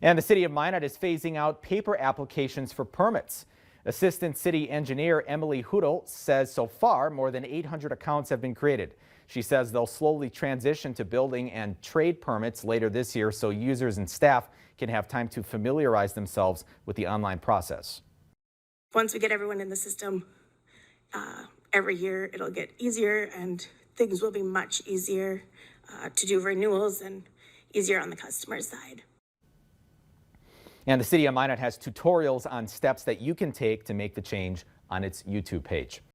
And the city of Minot is phasing out paper applications for permits. Assistant City Engineer Emily Hudel says so far more than 800 accounts have been created. She says they'll slowly transition to building and trade permits later this year so users and staff can have time to familiarize themselves with the online process. Once we get everyone in the system, every year it'll get easier and things will be much easier to do renewals and easier on the customer side. And the city of Minot has tutorials on steps that you can take to make the change on its YouTube page.